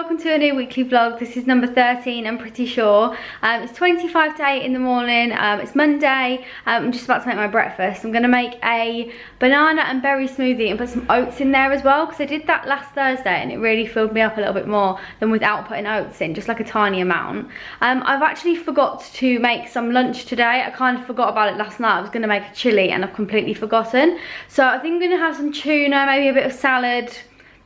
welcome to a new weekly vlog. This is number 13, I'm pretty sure. It's 25 to 8 in the morning. It's Monday. I'm just about to make my breakfast. I'm going to make a banana and berry smoothie and put some oats in there as well, because I did that last Thursday and it really filled me up a little bit more than without putting oats in, just like a tiny amount. I've actually forgot to make some lunch today. I kind of forgot about it last night. I was going to make a chili and I've completely forgotten. So I think I'm going to have some tuna, maybe a bit of salad.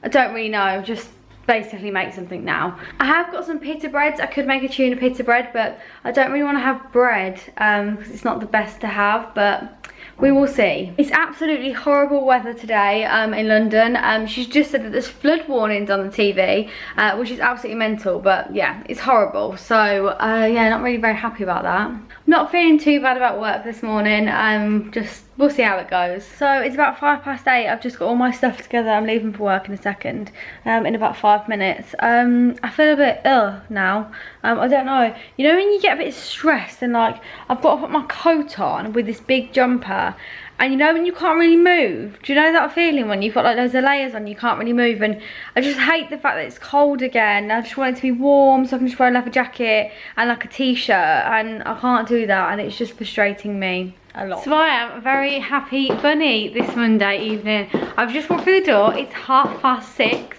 I don't really know, just basically make something now. I have got some pita breads. I could make a tuna pita bread, but I don't really want to have bread because it's not the best to have, but we will see. It's absolutely horrible weather today in London. She's just said that there's flood warnings on the TV, which is absolutely mental, but yeah, it's horrible. So yeah, not really very happy about that. Not feeling too bad about work this morning. We'll see how it goes. So it's about 8:05. I've just got all my stuff together. I'm leaving for work in a second, in about 5 minutes. I feel a bit ill now. I don't know. You know when you get a bit stressed and like, I've got to put my coat on with this big jumper, and you know when you can't really move? Do you know that feeling when you've got like loads of layers on, you can't really move? And I just hate the fact that it's cold again. I just want it to be warm so I can just wear like a jacket and like a t-shirt, and I can't do that, and it's just frustrating me a lot. So I am a very happy bunny this Monday evening. I've just walked through the door. It's 6:30.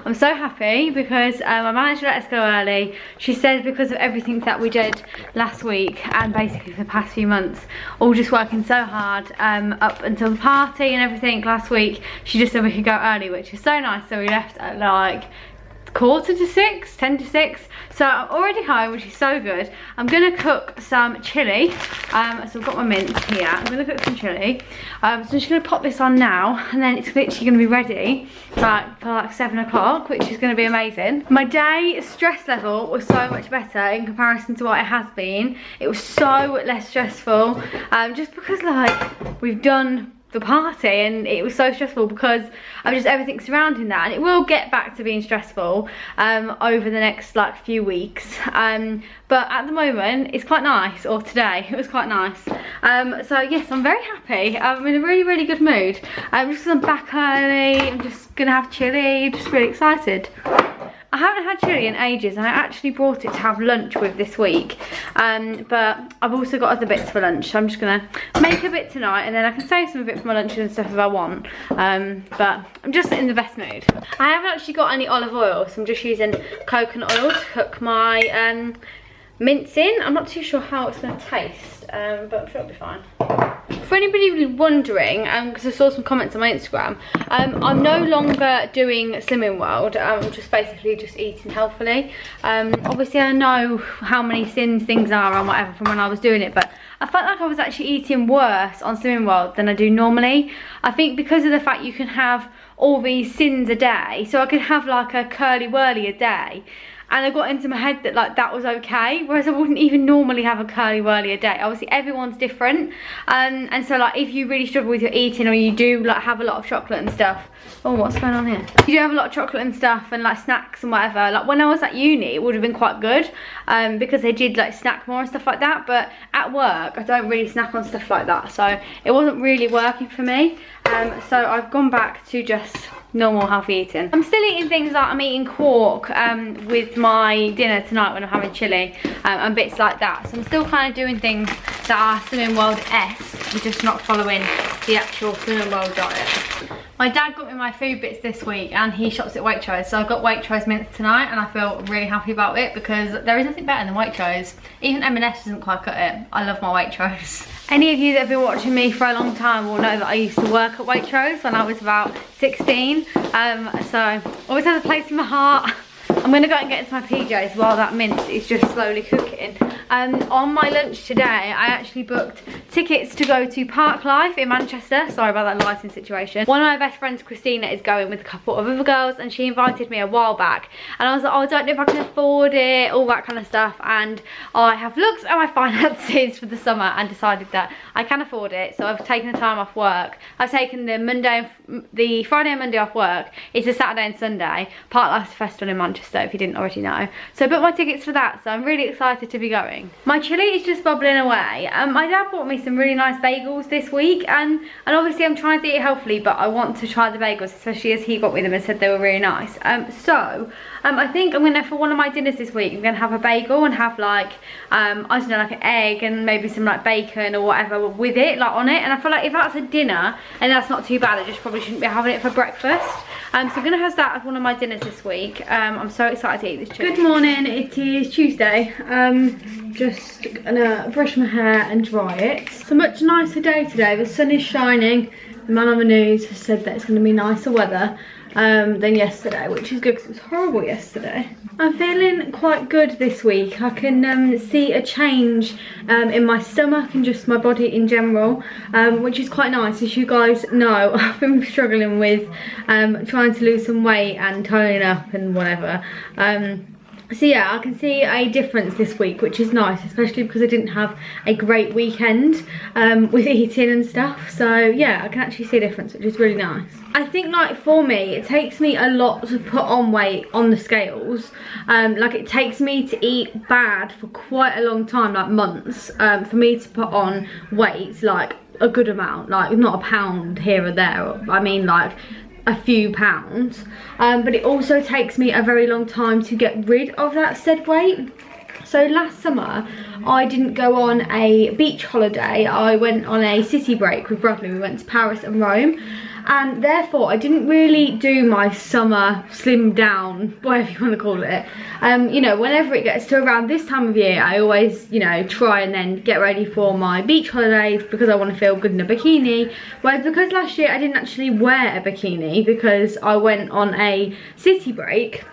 I'm so happy because I managed to let us go early. She said because of everything that we did last week and basically for the past few months, all just working so hard up until the party and everything last week, she just said we could go early, which is so nice. So we left at like 5:45, 10 to 6. So I'm already home, which is so good. I'm gonna cook some chili. So I've got my mince here. I'm gonna cook some chili. So I'm just gonna pop this on now, and then it's literally gonna be ready for like 7 o'clock, which is gonna be amazing. My day stress level was so much better in comparison to what it has been. It was so less stressful, just because like we've done the party and it was so stressful because of just everything surrounding that, and it will get back to being stressful over the next like few weeks, but at the moment it's quite nice. Or today it was quite nice. So yes, I'm very happy. I'm in a really good mood. Just 'cause I'm back early, I'm just gonna have chili, just really excited. I haven't had chili in ages, and I actually brought it to have lunch with this week, but I've also got other bits for lunch, so I'm just gonna make a bit tonight, and then I can save some of it for my lunches and stuff if I want, but I'm just in the best mood. I haven't actually got any olive oil, so I'm just using coconut oil to cook my mince in. I'm not too sure how it's going to taste, but I'm sure it'll be fine. For anybody wondering, because I saw some comments on my Instagram, I'm no longer doing Slimming World. I'm just basically just eating healthily. Obviously I know how many sins things are and whatever from when I was doing it, but I felt like I was actually eating worse on Slimming World than I do normally. I think because of the fact you can have all these sins a day, so I could have like a curly whirly a day, and I got into my head that like that was okay, whereas I wouldn't even normally have a curly whirly a day. Obviously everyone's different, and so like if you really struggle with your eating, or you do like have a lot of chocolate and stuff. Oh, what's going on here? You do have a lot of chocolate and stuff and like snacks and whatever. Like when I was at uni, it would have been quite good, because they did like snack more and stuff like that, but at work I don't really snack on stuff like that, so it wasn't really working for me. So I've gone back to just normal healthy eating. I'm still eating things like I'm eating quark with my dinner tonight when I'm having chili, and bits like that. So I'm still kind of doing things that are Slimming World-esque. I'm just not following the actual Slimming World diet. My dad got me my food bits this week, and he shops at Waitrose, so I've got Waitrose mince tonight, and I feel really happy about it because there is nothing better than Waitrose. Even M&S doesn't quite cut it. I love my Waitrose. Any of you that have been watching me for a long time will know that I used to work at Waitrose when I was about 16, so always has a place in my heart. I'm going to go and get into my PJs while that mince is just slowly cooking. On my lunch today, I actually booked tickets to go to Park Life in Manchester. Sorry about that lighting situation. One of my best friends, Christina, is going with a couple of other girls, and she invited me a while back. And I was like, oh, I don't know if I can afford it, all that kind of stuff. And I have looked at my finances for the summer and decided that I can afford it. So I've taken the time off work. I've taken the Friday and Monday off work. It's a Saturday and Sunday. Park Life's festival in Manchester, if you didn't already know. So I booked my tickets for that, so I'm really excited to be going. My chili is just bubbling away. My dad bought me some really nice bagels this week, and obviously I'm trying to eat healthily, but I want to try the bagels, especially as he got with them and said they were really nice. So I think I'm gonna, for one of my dinners this week, I'm gonna have a bagel and have like, I don't know, like an egg and maybe some like bacon or whatever with it, like on it. And I feel like if that's a dinner, and that's not too bad, I just probably shouldn't be having it for breakfast. So I'm gonna have that as one of my dinners this week. I'm so excited to eat this chicken. Good morning, it is Tuesday. Just gonna brush my hair and dry it. It's a much nicer day today. The sun is shining. The man on the news has said that it's gonna be nicer weather than yesterday, which is good because it was horrible yesterday. I'm feeling quite good this week. I can see a change in my stomach and just my body in general, which is quite nice. As you guys know, I've been struggling with trying to lose some weight and toning up and whatever. So yeah, I can see a difference this week, which is nice, especially because I didn't have a great weekend with eating and stuff. So yeah, I can actually see a difference, which is really nice. I think like for me, it takes me a lot to put on weight on the scales. Like it takes me to eat bad for quite a long time, like months, for me to put on weight, like a good amount, like not a pound here or there. I mean like a few pounds, but it also takes me a very long time to get rid of that said weight. So last summer I didn't go on a beach holiday, I went on a city break with Bradley. We went to Paris and Rome, and therefore I didn't really do my summer slim down, whatever you want to call it. You know, whenever it gets to around this time of year, I always, you know, try and then get ready for my beach holidays because I want to feel good in a bikini. Whereas because last year I didn't actually wear a bikini because I went on a city break,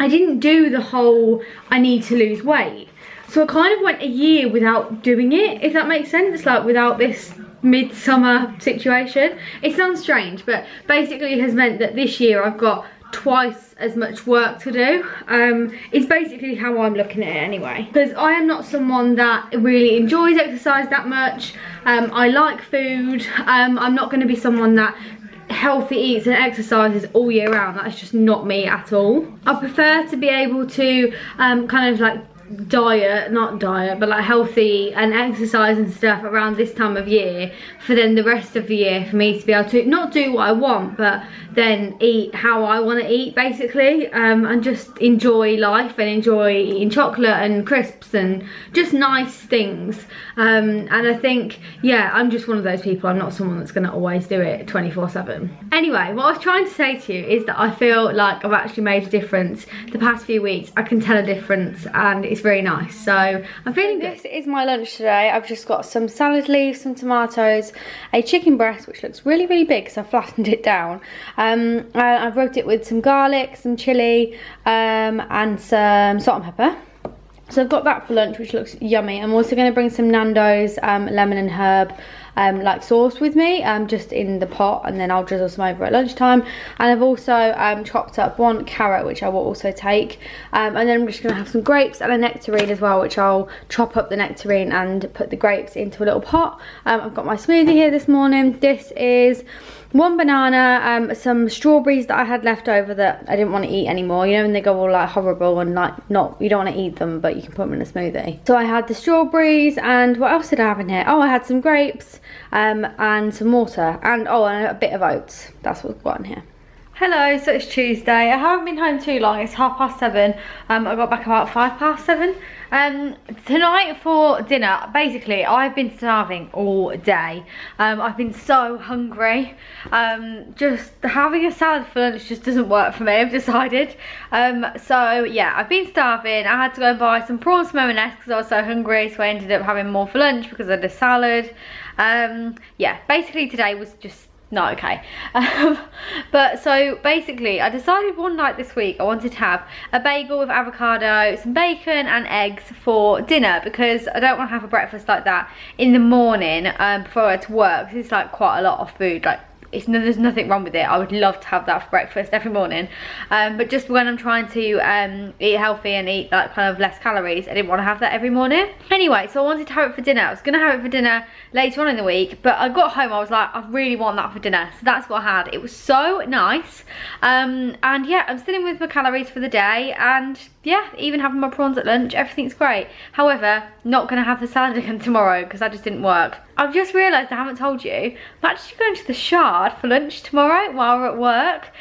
I didn't do the whole I need to lose weight. So I kind of went a year without doing it, if that makes sense, like without this midsummer situation. It sounds strange, but basically it has meant that this year I've got twice as much work to do. It's basically how I'm looking at it anyway, because I am not someone that really enjoys exercise that much. I like food. I'm not going to be someone that healthy eats and exercises all year round. That's just not me at all. I prefer to be able to kind of like not diet but like healthy and exercise and stuff around this time of year, for then the rest of the year for me to be able to not do what I want but then eat how I want to eat basically, and just enjoy life and enjoy eating chocolate and crisps and just nice things. And I think, yeah, I'm just one of those people. I'm not someone that's going to always do it 24/7. Anyway, what I was trying to say to you is that I feel like I've actually made a difference the past few weeks. I can tell a difference and it's very nice, so I'm feeling good. This is my lunch today. I've just got some salad leaves, some tomatoes, a chicken breast which looks really big because I flattened it down. I've rubbed it with some garlic, some chilli, and some salt and pepper. So I've got that for lunch, which looks yummy. I'm also going to bring some Nando's lemon and herb like sauce with me, just in the pot, and then I'll drizzle some over at lunchtime. And I've also chopped up one carrot, which I will also take, and then I'm just going to have some grapes and a nectarine as well, which I'll chop up the nectarine and put the grapes into a little pot. I've got my smoothie here this morning. This is one banana, some strawberries that I had left over that I didn't want to eat anymore. You know when they go all like horrible and like you don't want to eat them, but you can put them in a smoothie. So I had the strawberries, and what else did I have in here? Oh, I had some grapes and some water, and and a bit of oats. That's what's got in here. Hello, so it's Tuesday. I haven't been home too long. It's 7:30. I got back about 7:05. Tonight for dinner, basically I've been starving all day. I've been so hungry. Just having a salad for lunch just doesn't work for me, I've decided. So yeah, I've been starving. I had to go and buy some prawns from M&S because I was so hungry, so I ended up having more for lunch because of the salad. Yeah, basically today was just not okay. But so basically I decided one night this week I wanted to have a bagel with avocado, some bacon and eggs for dinner, because I don't want to have a breakfast like that in the morning before I go to work. It's like quite a lot of food, like there's nothing wrong with it. I would love to have that for breakfast every morning, but just when I'm trying to eat healthy and eat like kind of less calories, I didn't want to have that every morning. Anyway, so I wanted to have it for dinner. I was gonna have it for dinner later on in the week, but I got home, I was like, I really want that for dinner, so that's what I had. It was so nice, and yeah, I'm still in with my calories for the day, and yeah, even having my prawns at lunch, everything's great. However, not gonna have the salad again tomorrow because that just didn't work. I've just realised I haven't told you, I'm actually going to the Shard for lunch tomorrow while we're at work.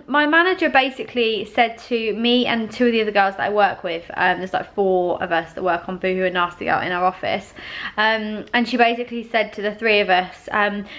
My manager basically said to me and 2 of the other girls that I work with, there's like 4 of us that work on Boohoo and Nasty Out in our office, and she basically said to the 3 of us,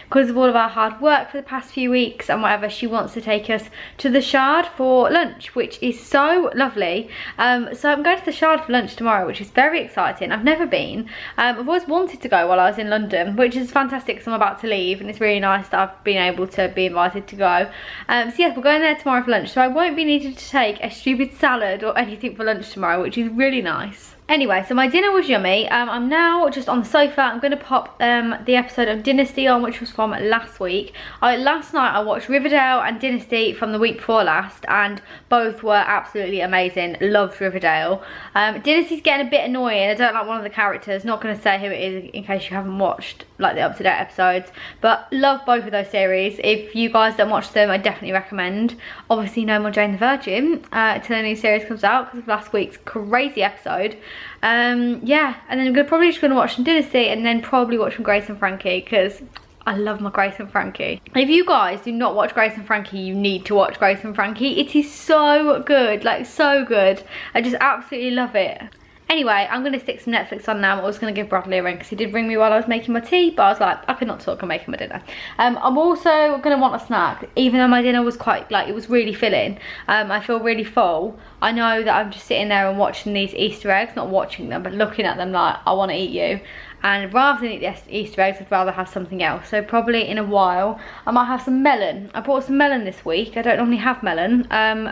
because of all of our hard work for the past few weeks and whatever, she wants to take us to the Shard for lunch, which is so lovely. So I'm going to the Shard for lunch tomorrow, which is very exciting. I've never been. I've always wanted to go while I was in London, which is fantastic because I'm about to leave, and it's really nice that I've been able to be invited to go. So yes, we're going there tomorrow for lunch, so I won't be needing to take a stupid salad or anything for lunch tomorrow, which is really nice. Anyway, so my dinner was yummy. I'm now just on the sofa. I'm going to pop the episode of Dynasty on, which was from last week. Last night I watched Riverdale and Dynasty from the week before last, and both were absolutely amazing. Loved Riverdale. Dynasty's getting a bit annoying. I don't like one of the characters. Not going to say who it is in case you haven't watched like the up-to-date episodes, but love both of those series. If you guys don't watch them, I definitely recommend. Obviously no more Jane the Virgin until a new series comes out because of last week's crazy episode. Yeah, and then I'm probably just gonna watch some Dynasty and then probably watch some Grace and Frankie because I love my Grace and Frankie. If you guys do not watch Grace and Frankie, you need to watch Grace and Frankie. It is so good, like so good. I just absolutely love it. Anyway, I'm going to stick some Netflix on now. I was going to give Bradley a ring because he did ring me while I was making my tea, but I was like, I could not talk, I'm making my dinner. I'm also going to want a snack, even though my dinner was quite, like, it was really filling. I feel really full. I know that I'm just sitting there and watching these Easter eggs, not watching them, but looking at them like, I want to eat you. And rather than eat the Easter eggs, I'd rather have something else. So probably in a while, I might have some melon. I bought some melon this week. I don't normally have melon,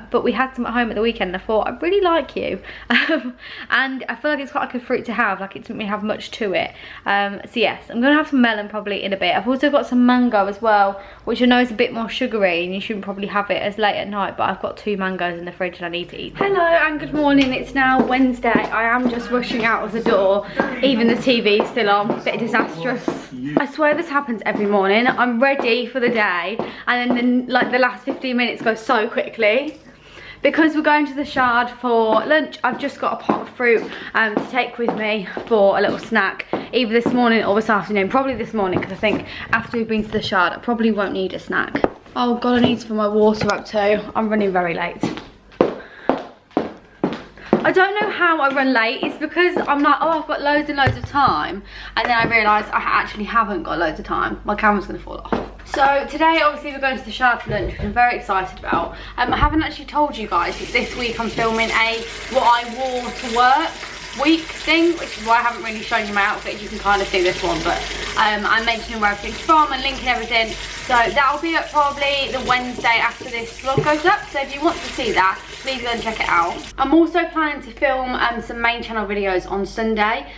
but we had some at home at the weekend. And I thought, I really like you. And I feel like it's quite a good fruit to have. Like it doesn't really have much to it. So yes, I'm going to have some melon probably in a bit. I've also got some mango as well, which I know is a bit more sugary. And you shouldn't probably have it as late at night. But I've got 2 mangoes in the fridge and I need to eat them. Hello and good morning. It's now Wednesday. I am just rushing out of the door. Even the TV is still on, a bit disastrous. I swear this happens every morning. I'm ready for the day and then like the last 15 minutes go so quickly. Because we're going to the Shard for lunch, I've just got a pot of fruit to take with me for a little snack, either this morning or this afternoon. Probably this morning because I think after we've been to the Shard I probably won't need a snack. Oh god, I need to fill my water up too. I'm running very late. I don't know how I run late. It's because I'm like, oh, I've got loads and loads of time, and then I realise I actually haven't got loads of time. My camera's going to fall off. So today, obviously, we're going to the Shard for lunch, which I'm very excited about. I haven't actually told you guys that this week I'm filming a what I wore to work week thing, which is why I haven't really shown you my outfit. You can kind of see this one, but I'm mentioning where everything's from and linking everything. So that'll be up probably the Wednesday after this vlog goes up. So if you want to see that, please go and check it out. I'm also planning to film some main channel videos on Sunday,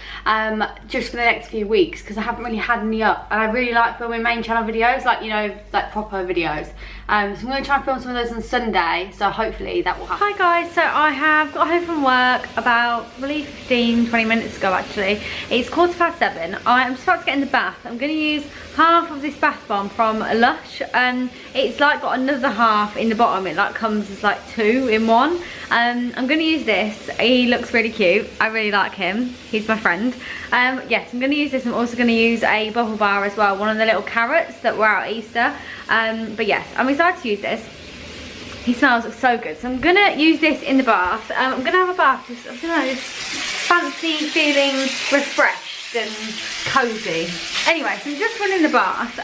just for the next few weeks, because I haven't really had any up, and I really like filming main channel videos, like, you know, like proper videos. So I'm going to try and film some of those on Sunday, so hopefully that will happen. Hi guys, so I have got home from work about, I believe, 15-20 minutes ago actually. It's 7:15. I'm just about to get in the bath. I'm going to use half of this bath bomb from Lush. It's like got another half in the bottom. It like comes as like 2 in 1. I'm going to use this. He looks really cute. I really like him. He's my friend. Yes, I'm going to use this. I'm also going to use a bubble bar as well. One of the little carrots that were out at Easter. But yes, I'm excited to use this. He smells so good. So I'm going to use this in the bath. I'm going to have a bath, just, I don't know, just fancy feeling refreshed and cozy. Anyway, so I'm just running the bath.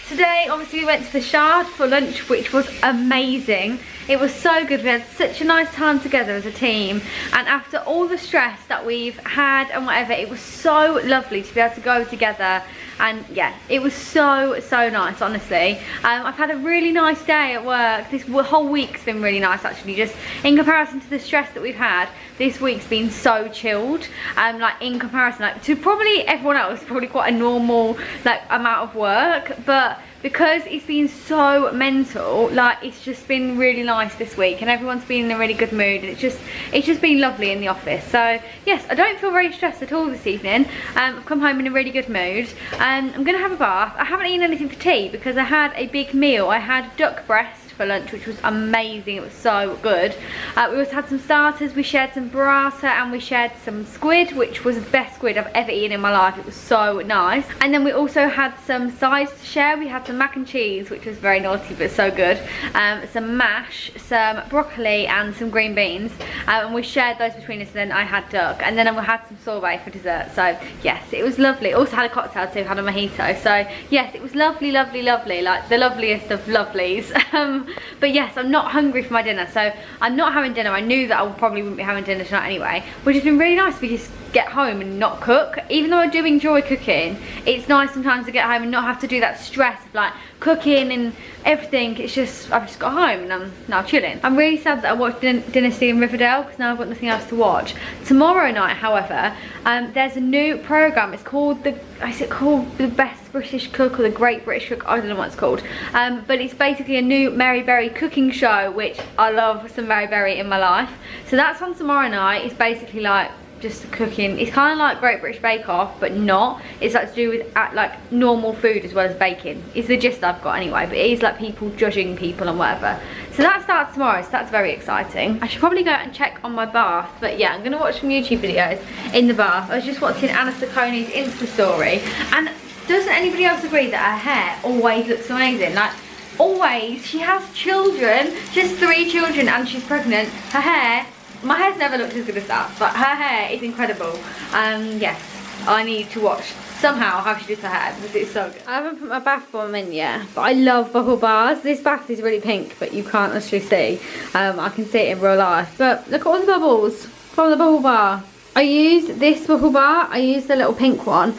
Today, obviously, we went to the Shard for lunch, which was amazing. It was so good. We had such a nice time together as a team. And after all the stress that we've had and whatever, it was so lovely to be able to go together. And yeah, it was so nice, honestly. I've had a really nice day at work. This whole week's been really nice, actually. Just in comparison to the stress that we've had, this week's been so chilled. Like in comparison, like to probably everyone else, probably quite a normal like amount of work, but because it's been so mental, like it's just been really nice this week, and everyone's been in a really good mood, and it's just been lovely in the office. So yes, I don't feel very stressed at all this evening. I've come home in a really good mood. I'm gonna have a bath. I haven't eaten anything for tea because I had a big meal. I had duck breast for lunch, which was amazing. It was so good. We also had some starters. We shared some burrata and we shared some squid, which was the best squid I've ever eaten in my life. It was so nice. And then we also had some sides to share. We had some mac and cheese, which was very naughty but so good. Some mash, some broccoli and some green beans. And we shared those between us, and then I had duck. And then we had some sorbet for dessert. So yes, it was lovely. Also had a cocktail too, had a mojito. So yes, it was lovely, lovely, lovely. Like the loveliest of lovelies. But yes, I'm not hungry for my dinner, so I'm not having dinner. I knew that I probably wouldn't be having dinner tonight anyway, which has been really nice to just get home and not cook. Even though I do enjoy cooking, it's nice sometimes to get home and not have to do that stress of like cooking and everything. It's just, I've just got home and I'm now chilling. I'm really sad that I watched Dynasty in Riverdale because now I've got nothing else to watch. Tomorrow night, however, there's a new programme. It's called is it called The Best British Cook or The Great British Cook? I don't know what it's called. But it's basically a new Mary Berry cooking show, which I love some Mary Berry in my life. So that's on tomorrow night. It's basically like just cooking. It's kind of like Great British Bake Off, but not. It's like to do with like normal food as well as baking. It's the gist I've got anyway, but it is like people judging people and whatever. So that starts tomorrow, so that's very exciting. I should probably go out and check on my bath, but yeah, I'm gonna watch some YouTube videos in the bath. I was just watching Anna Sacconi's Insta story, and doesn't anybody else agree that her hair always looks amazing? Like, always. She has children. She has 3 children and she's pregnant. Her hair, my hair's never looked as good as that, but her hair is incredible. Yes, I need to watch somehow how she does her hair because it's so good. I haven't put my bath bomb in yet, but I love bubble bars. This bath is really pink, but you can't actually see. I can see it in real life, but look at all the bubbles from the bubble bar. I used this bubble bar. I used the little pink one.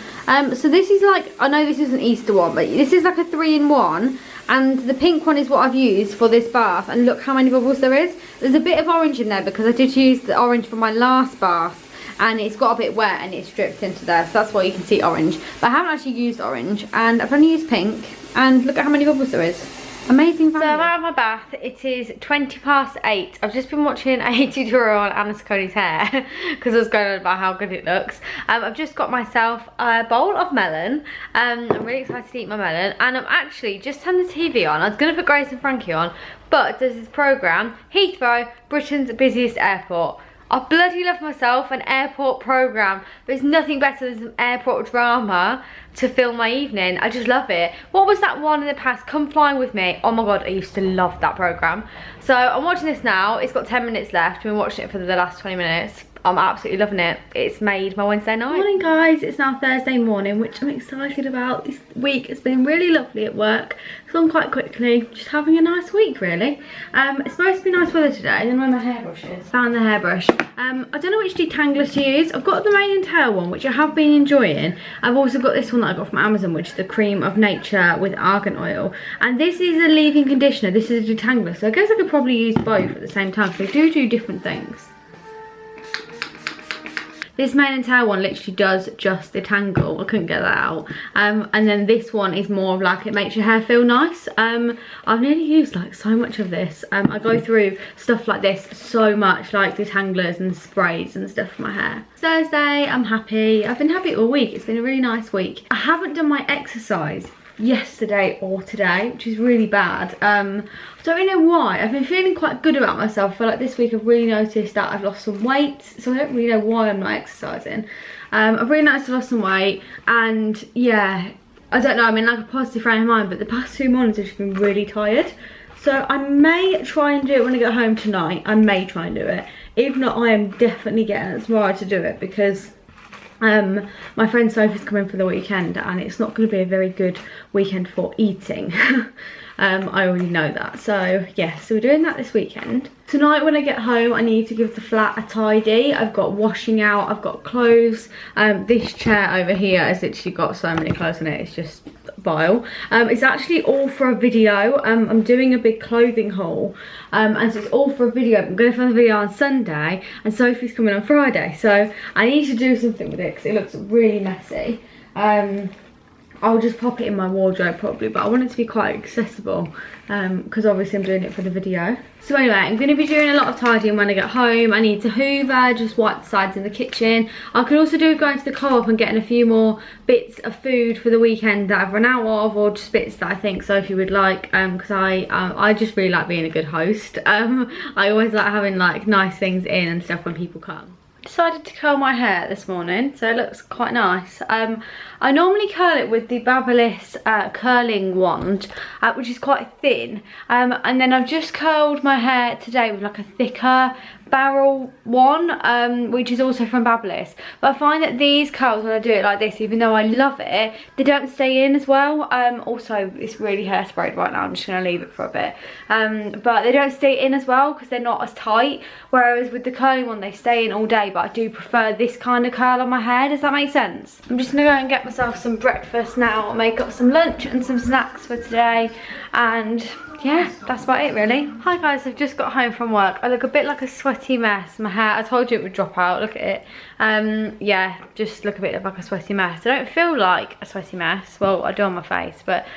So this is like, I know this is an Easter one, but this is like a 3-in-1. And the pink one is what I've used for this bath. And look how many bubbles there is. There's a bit of orange in there because I did use the orange for my last bath. And it's got a bit wet and it's dripped into there. So that's why you can see orange. But I haven't actually used orange. And I've only used pink. And look at how many bubbles there is. Amazing value. So I'm out of my bath. It is 8:20. I've just been watching a tutorial on Anna Sacconi's hair because I was going on about how good it looks. I've just got myself a bowl of melon. I'm really excited to eat my melon, and I'm actually just turned the TV on. I was going to put Grace and Frankie on, but there's this programme, Heathrow, Britain's busiest airport. I bloody love myself an airport programme. There's nothing better than some airport drama to fill my evening. I just love it. What was that one in the past? Come Fly With Me. Oh my god, I used to love that programme. So I'm watching this now. It's got 10 minutes left. I've been watching it for the last 20 minutes. I'm absolutely loving it. It's made my Wednesday night. Morning guys, it's now Thursday morning, which I'm excited about. This week has been really lovely at work. It's gone quite quickly, just having a nice week really. It's supposed to be nice weather today. I don't know where my hairbrush is. Found the hairbrush. I don't know which detangler to use. I've got the mane and tail one, which I have been enjoying. I've also got this one that I got from Amazon, which is the Cream of Nature with argan oil. And this is a leave-in conditioner. This is a detangler, so I guess I could probably use both at the same time, because they do different things. This mane and tail one literally does just detangle. I couldn't get that out. And then this one is more of like, it makes your hair feel nice. I've nearly used like so much of this. I go through stuff like this so much, like detanglers and sprays and stuff for my hair. Thursday, I'm happy. I've been happy all week. It's been a really nice week. I haven't done my exercise yesterday or today, which is really bad. I don't really know why. I've been feeling quite good about myself. I feel like this week I've really noticed that I've lost some weight, so I don't really know why I'm not exercising. I've really noticed I lost some weight, and yeah, I don't know, I'm in like a positive frame of mind, but the past 2 mornings I've just been really tired. So I may try and do it when I get home tonight. I may try and do it. If not, I am definitely getting tomorrow to do it, because my friend Sophie's coming for the weekend and it's not going to be a very good weekend for eating. I already know that. So yeah, so we're doing that this weekend. Tonight when I get home, I need to give the flat a tidy. I've got washing out, I've got clothes. This chair over here has literally got so many clothes on it, it's just vile. It's actually all for a video. I'm doing a big clothing haul, and so it's all for a video. I'm going to film the video on Sunday and Sophie's coming on Friday, so I need to do something with it because it looks really messy. I'll just pop it in my wardrobe probably, but I want it to be quite accessible because obviously I'm doing it for the video. So anyway, I'm going to be doing a lot of tidying when I get home. I need to hoover, just wipe the sides in the kitchen. I could also do going to the co-op and getting a few more bits of food for the weekend that I've run out of, or just bits that I think Sophie would like, because I just really like being a good host. I always like having like nice things in and stuff when people come. Decided to curl my hair this morning, so it looks quite nice. I normally curl it with the Babyliss curling wand, which is quite thin, and then I've just curled my hair today with like a thicker barrel one, which is also from Babyliss. But I find that these curls, when I do it like this, even though I love it, they don't stay in as well. Also, it's really hairsprayed right now, I'm just going to leave it for a bit, but they don't stay in as well because they're not as tight, whereas with the curling one they stay in all day. But I do prefer this kind of curl on my hair. Does that make sense? I'm just going to go and get myself some breakfast now, make up some lunch and some snacks for today, and yeah, that's about it really. Hi guys, I've just got home from work. I look a bit like a sweaty mess. My hair, I told you it would drop out, look at it. Yeah, just look a bit like a sweaty mess. I don't feel like a sweaty mess. Well, I do on my face, but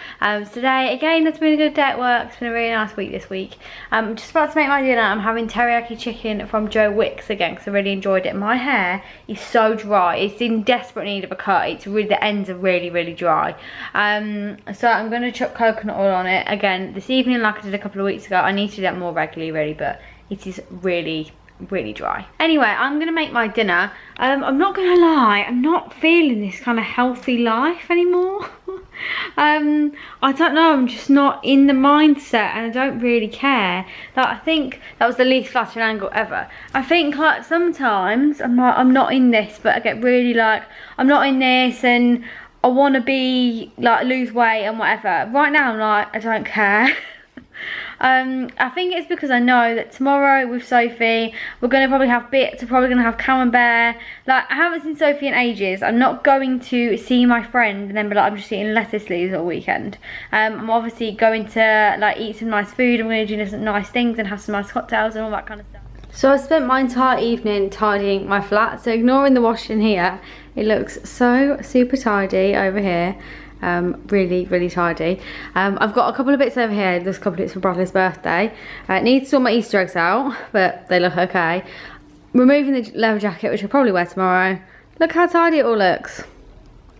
today, again, it's been a good day at work. It's been a really nice week this week. I'm just about to make my dinner. I'm having teriyaki chicken from Joe Wicks again because I really enjoyed it. My hair is so dry. It's in desperate need of a cut. It's really, the ends are really, really dry. So I'm going to chuck coconut oil on it again this evening like I did a couple of weeks ago. I need to do that more regularly really, but it is really dry. Anyway, I'm gonna make my dinner. I'm not gonna lie, I'm not feeling this kind of healthy life anymore. I don't know, I'm just not in the mindset, and I don't really care. Like, I think that was the least flattering angle ever. I think like sometimes I'm not in this, but I get really like, I'm not in this and I want to be like lose weight and whatever. Right now I'm like, I don't care. I think it's because I know that tomorrow with Sophie we're going to probably have bits, we're probably going to have camembert. Like, I haven't seen Sophie in ages. I'm not going to see my friend and then be like, I'm just eating lettuce leaves all weekend. I'm obviously going to like eat some nice food. I'm going to do some nice things and have some nice cocktails and all that kind of stuff. So I spent my entire evening tidying my flat, so ignoring the washing here, it looks so super tidy over here. Really tidy. I've got a couple of bits over here. There's a couple of bits for Bradley's birthday. Need to sort my Easter eggs out, but they look okay. Removing the leather jacket, which I'll probably wear tomorrow. Look how tidy it all looks.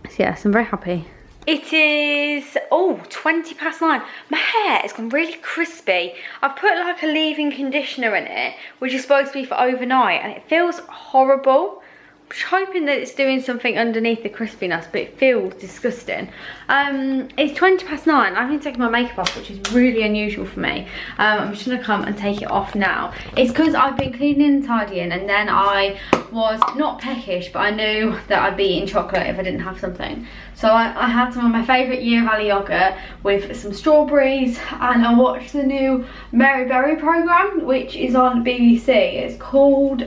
So yes, I'm very happy. It is, 9:20. My hair has gone really crispy. I've put like a leave-in conditioner in it, which is supposed to be for overnight, and it feels horrible. I'm just hoping that it's doing something underneath the crispiness, but it feels disgusting. It's 9:20. I haven't taken my makeup off, which is really unusual for me. I'm just gonna come and take it off now. It's because I've been cleaning and tidying, and then I was not peckish, but I knew that I'd be eating chocolate if I didn't have something. So I had some of my favourite Year Valley yogurt with some strawberries, and I watched the new Mary Berry programme, which is on BBC. It's called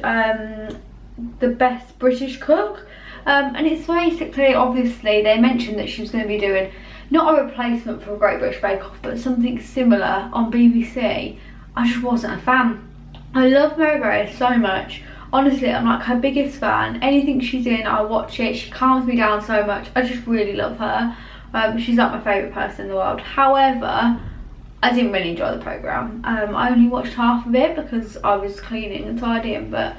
The Best British Cook, and it's basically, obviously they mentioned that she was going to be doing not a replacement for Great British Bake Off, but something similar on BBC. I just wasn't a fan. I love Mary Berry so much. Honestly, I'm like her biggest fan. Anything she's in, I watch it. She calms me down so much. I just really love her. She's like my favourite person in the world. However, I didn't really enjoy the programme. I only watched half of it because I was cleaning and tidying, but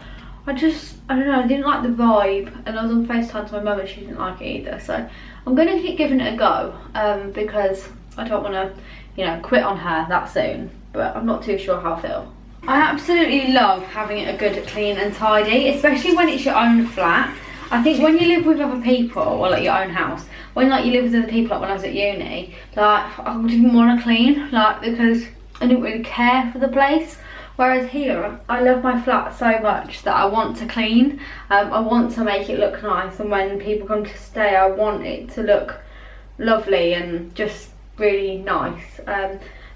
I don't know, I didn't like the vibe, and I was on FaceTime to my mum and she didn't like it either. So I'm going to keep giving it a go, because I don't want to, you know, quit on her that soon, but I'm not too sure how I feel. I absolutely love having a good clean and tidy, especially when it's your own flat. I think when you live with other people, or like your own house, when like you live with other people, like when I was at uni, like I didn't want to clean, like because I didn't really care for the place. Whereas here, I love my flat so much that I want to clean. I want to make it look nice, and when people come to stay, I want it to look lovely and just really nice.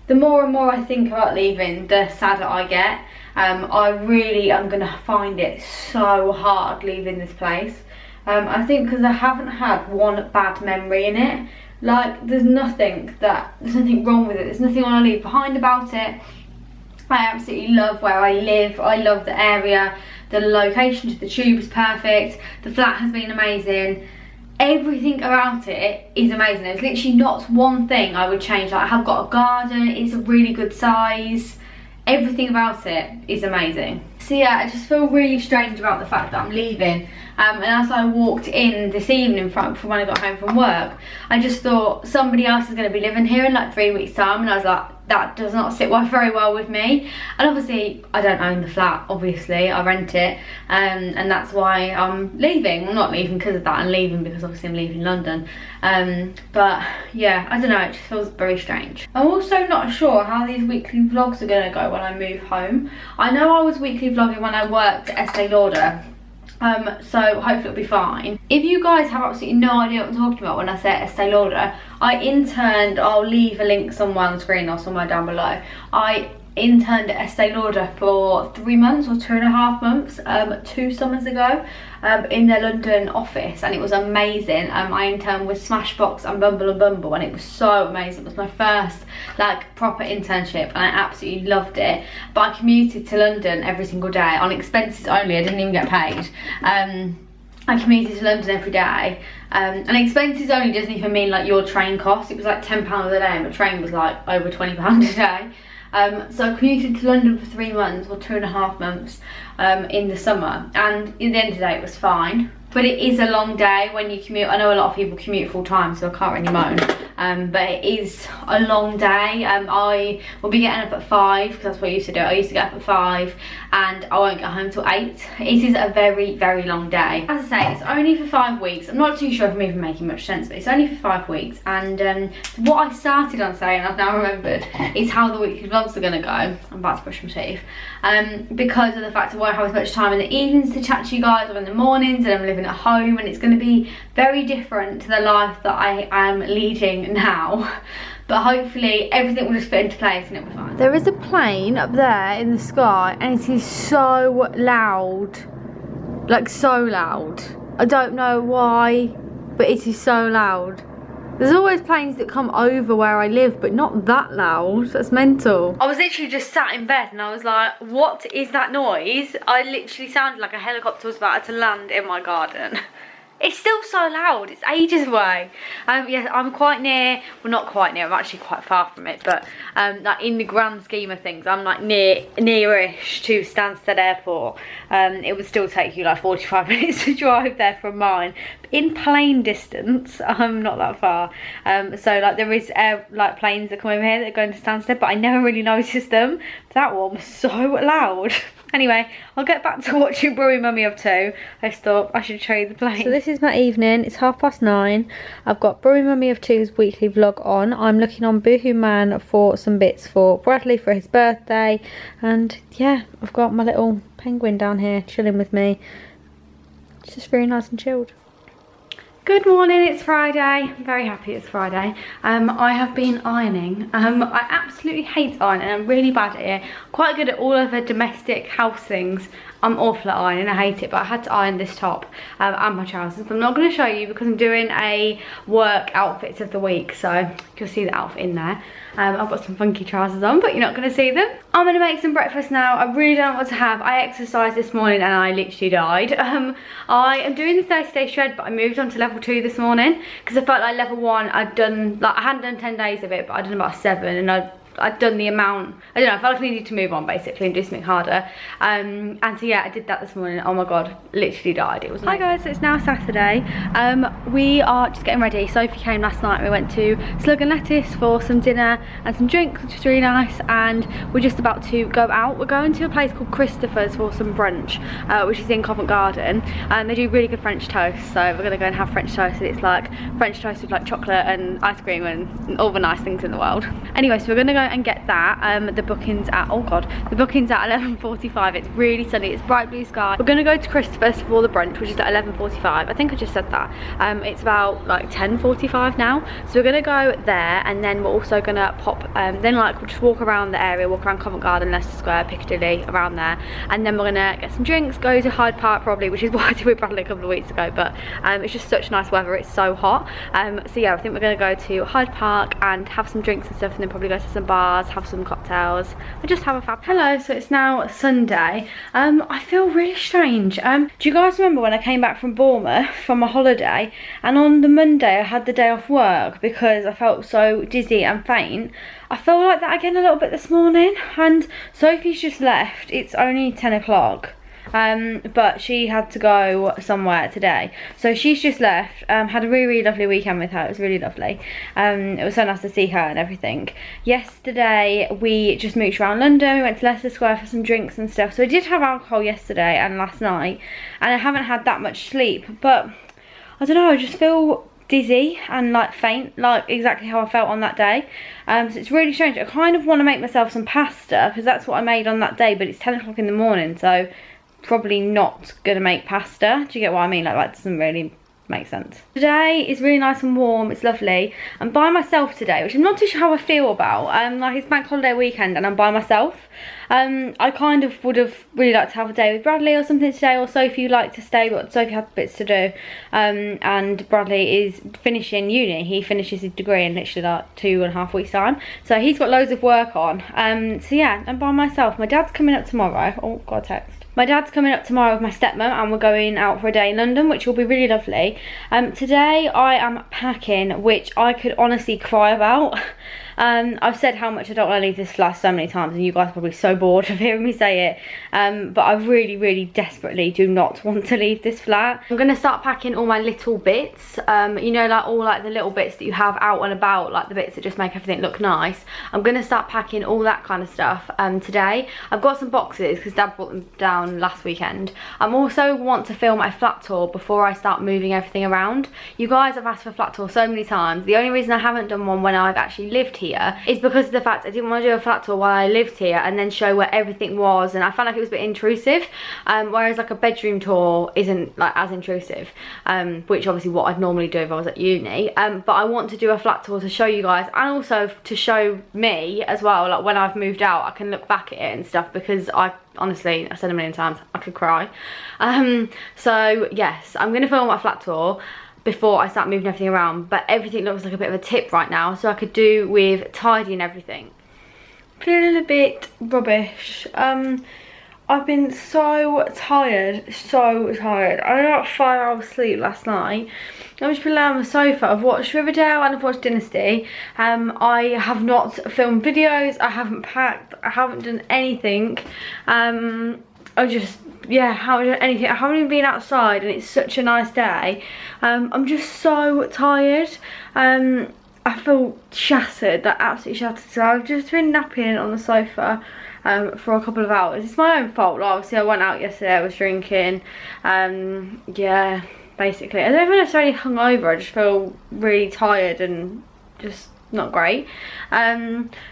The more and more I think about leaving, the sadder I get. I really am going to find it so hard leaving this place. I think because I haven't had one bad memory in it. Like, there's nothing wrong with it. There's nothing I want to leave behind about it. I absolutely love where I live. I love the area. The location to the tube is perfect. The flat has been amazing. everything about it is amazing. There's literally not one thing I would change. Like, I have got a garden, it's a really good size. Everything about it is amazing. So yeah, I just feel really strange about the fact that I'm leaving. And as I walked in this evening from when I got home from work, I just thought somebody else is going to be living here in like 3 weeks time, and I was like, that does not sit very well with me. And obviously I don't own the flat, obviously I rent it, and that's why I'm leaving. I'm not leaving because of that, I'm leaving because obviously I'm leaving London. But yeah, I don't know, it just feels very strange. I'm also not sure how these weekly vlogs are going to go when I move home. I know I was weekly vlogging when I worked at Estee Lauder, so hopefully it'll be fine. If you guys have absolutely no idea what I'm talking about when I say Estee Lauder, I interned, I'll leave a link somewhere on the screen or somewhere down below. I interned at Estee Lauder for 3 months or 2.5 months, 2 summers ago, in their London office, and it was amazing. I interned with Smashbox and Bumble and Bumble, and it was so amazing. It was my first like proper internship, and I absolutely loved it. But I commuted to London every single day on expenses only. I didn't even get paid. I commuted to London every day, and expenses only doesn't even mean like your train cost. It was like £10 a day, and the train was like over £20 a day. So I commuted to London for 3 months or 2.5 months in the summer, and at the end of the day it was fine. But it is a long day when you commute. I know a lot of people commute full time, so I can't really moan. But it is a long day. I will be getting up at 5, because that's what I used to do. I used to get up at 5 and I won't get home till 8. It is a very, very long day. As I say, it's only for 5 weeks. I'm not too sure if I'm even making much sense, but it's only for 5 weeks. And what I started on saying, I've now remembered, is how the weekly vlogs are going to go. I'm about to brush my teeth. Because of the fact I won't have as much time in the evenings to chat to you guys, or in the mornings, and I'm living at home, and it's going to be very different to the life that I am leading now. But hopefully everything will just fit into place and it'll be fine. There is a plane up there in the sky, and it is so loud, like so loud. I don't know why, but it is so loud. There's always planes that come over where I live, but not that loud. That's mental. I was literally just sat in bed and I was like, what is that noise? I literally sounded like a helicopter was about to land in my garden. It's still so loud, it's ages away. Yeah, I'm quite near, well not quite near, I'm actually quite far from it, but like in the grand scheme of things, I'm like nearish to Stansted Airport. It would still take you like 45 minutes to drive there from mine. But in plane distance, I'm not that far. So like there is like planes that come over here that are going to Stansted, but I never really noticed them. That one was so loud. Anyway, I'll get back to watching Brewy Mummy of 2. I thought I should show you the plane. So this is my evening. It's 9:30. I've got Brewy Mummy of 2's weekly vlog on. I'm looking on Boohoo Man for some bits for Bradley for his birthday. And yeah, I've got my little penguin down here chilling with me. It's just very nice and chilled. Good morning, it's Friday. I'm very happy it's Friday. I have been ironing. I absolutely hate ironing. I'm really bad at it. Quite good at all of the domestic house things. I'm awful at ironing, I hate it, but I had to iron this top and my trousers. But I'm not going to show you because I'm doing a work outfits of the week, so you'll see the outfit in there. I've got some funky trousers on, but you're not going to see them. I'm going to make some breakfast now. I really don't know what to have. I exercised this morning and I literally died. I am doing the 30-day shred, but I moved on to level 2 this morning because I felt like level 1 I'd done, like I hadn't done 10 days of it, but I'd done about 7, and I'd done the amount, I don't know, I felt like I needed to move on basically and do something harder. And so yeah, I did that this morning. Oh my god, literally died. It was amazing. Hi guys, it's now Saturday. We are just getting ready. Sophie came last night. We went to Slug and Lettuce for some dinner and some drinks, which was really nice, and we're just about to go out. We're going to a place called Christopher's for some brunch, which is in Covent Garden, and they do really good French toast, so we're gonna go and have French toast. It's like French toast with like chocolate and ice cream and all the nice things in the world. Anyway, so we're gonna go and get that. The booking's at, oh god, the booking's at 11:45. It's really sunny, it's bright blue sky. We're gonna go to Christopher's for the brunch, which is at 11:45. I think I just said that. It's about like 10:45 now, so we're gonna go there, and then we're also gonna pop then like we'll just walk around the area, walk around Covent Garden, Leicester Square, Piccadilly, around there, and then we're gonna get some drinks, go to Hyde Park probably, which is what I did with Bradley a couple of weeks ago, but it's just such nice weather, it's so hot. So yeah, I think we're gonna go to Hyde Park and have some drinks and stuff, and then probably go to some bars, have some cocktails, and just have a fab. Hello, so it's now Sunday. I feel really strange. Do you guys remember when I came back from Bournemouth from a holiday, and on the Monday I had the day off work because I felt so dizzy and faint? I feel like that again a little bit this morning, and Sophie's just left. It's only 10 o'clock. But she had to go somewhere today, so she's just left. Had a really lovely weekend with her. It was really lovely. It was so nice to see her and everything. Yesterday we just mooched around London. We went to Leicester Square for some drinks and stuff, so I did have alcohol yesterday and last night, and I haven't had that much sleep, but I don't know, I just feel dizzy and like faint, like exactly how I felt on that day. So it's really strange. I kind of want to make myself some pasta because that's what I made on that day, but it's 10 o'clock in the morning, so probably not gonna make pasta. Do you get what I mean? Like, that doesn't really make sense. Today is really nice and warm. It's lovely. I'm by myself today, which I'm not too sure how I feel about. Like, it's bank holiday weekend and I'm by myself. I kind of would have really liked to have a day with Bradley or something today, or Sophie would like to stay, but Sophie had bits to do. And Bradley is finishing uni. He finishes his degree in literally like 2.5 weeks time, so he's got loads of work on. So yeah, I'm by myself. My dad's coming up tomorrow. Oh, got a text. My dad's coming up tomorrow with my stepmom, and we're going out for a day in London, which will be really lovely. Today I am packing, which I could honestly cry about. I've said how much I don't want to leave this flat so many times, and you guys are probably so bored of hearing me say it. But I really, really desperately do not want to leave this flat. I'm going to start packing all my little bits. You know, like all like the little bits that you have out and about, like the bits that just make everything look nice. I'm going to start packing all that kind of stuff today. I've got some boxes because Dad brought them down last weekend. I also want to film a flat tour before I start moving everything around. You guys have asked for a flat tour so many times. The only reason I haven't done one when I've actually lived here is because of the fact I didn't want to do a flat tour while I lived here and then show where everything was, and I felt like it was a bit intrusive, whereas like a bedroom tour isn't like as intrusive, which obviously what I'd normally do if I was at uni. But I want to do a flat tour to show you guys, and also to show me as well, like when I've moved out I can look back at it and stuff, because I honestly, I said a million times, I could cry. So yes, I'm going to film my flat tour before I start moving everything around, but everything looks like a bit of a tip right now, so I could do with tidying everything. Feeling a bit rubbish. I've been so tired, so tired. I had about 5 hours sleep last night. I've just been laying on the sofa. I've watched Riverdale and I've watched Dynasty. I have not filmed videos, I haven't packed, I haven't done anything. I just, yeah, haven't done anything. I haven't even been outside, and it's such a nice day. I'm just so tired. I feel shattered, like absolutely shattered. So I've just been napping on the sofa for a couple of hours. It's my own fault. Like, obviously I went out yesterday, I was drinking. Yeah, basically. I don't even necessarily hungover, I just feel really tired and just not great.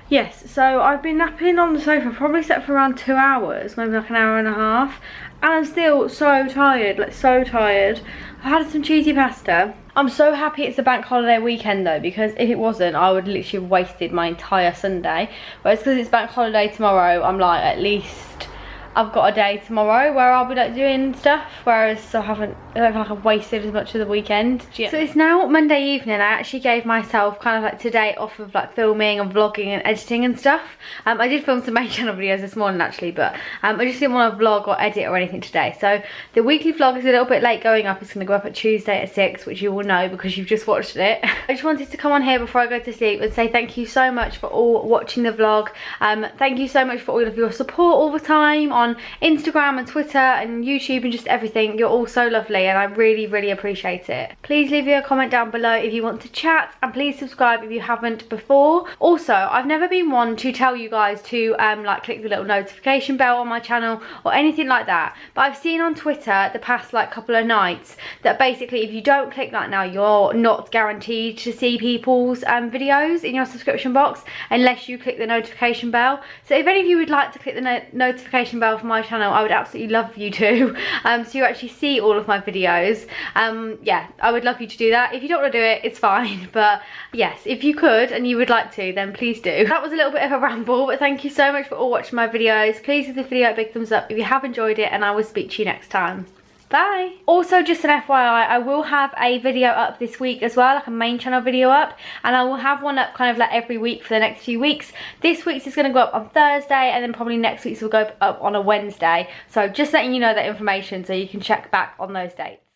Yes, so I've been napping on the sofa, probably slept for around 2 hours, maybe like an hour and a half, and I'm still so tired, like so tired. I had some cheesy pasta. I'm so happy it's a bank holiday weekend though, because if it wasn't I would literally have wasted my entire Sunday, whereas because it's bank holiday tomorrow I'm like, at least I've got a day tomorrow where I'll be like doing stuff, whereas I don't feel like I've wasted as much of the weekend. So it's now Monday evening. I actually gave myself kind of like today off of like filming and vlogging and editing and stuff. I did film some main channel videos this morning actually, but I just didn't want to vlog or edit or anything today. So the weekly vlog is a little bit late going up. It's going to go up at Tuesday at 6, which you will know because you've just watched it. I just wanted to come on here before I go to sleep and say thank you so much for all watching the vlog. Thank you so much for all of your support all the time on Instagram and Twitter and YouTube and just everything. You're all so lovely and I really, really appreciate it. Please leave me a comment down below if you want to chat, and please subscribe if you haven't before. Also, I've never been one to tell you guys to like click the little notification bell on my channel or anything like that, but I've seen on Twitter the past like couple of nights that basically if you don't click that now, you're not guaranteed to see people's videos in your subscription box unless you click the notification bell. So if any of you would like to click the notification bell for my channel, I would absolutely love you to, so you actually see all of my videos. Yeah, I would love you to do that. If you don't want to do it, it's fine, but yes, if you could and you would like to, then please do. That was a little bit of a ramble, but thank you so much for all watching my videos. Please give this video a big thumbs up if you have enjoyed it, and I will speak to you next time. Bye. Also, just an FYI, I will have a video up this week as well, like a main channel video up, and I will have one up kind of like every week for the next few weeks. This week's is going to go up on Thursday, and then probably next week's will go up on a Wednesday. So just letting you know that information so you can check back on those dates.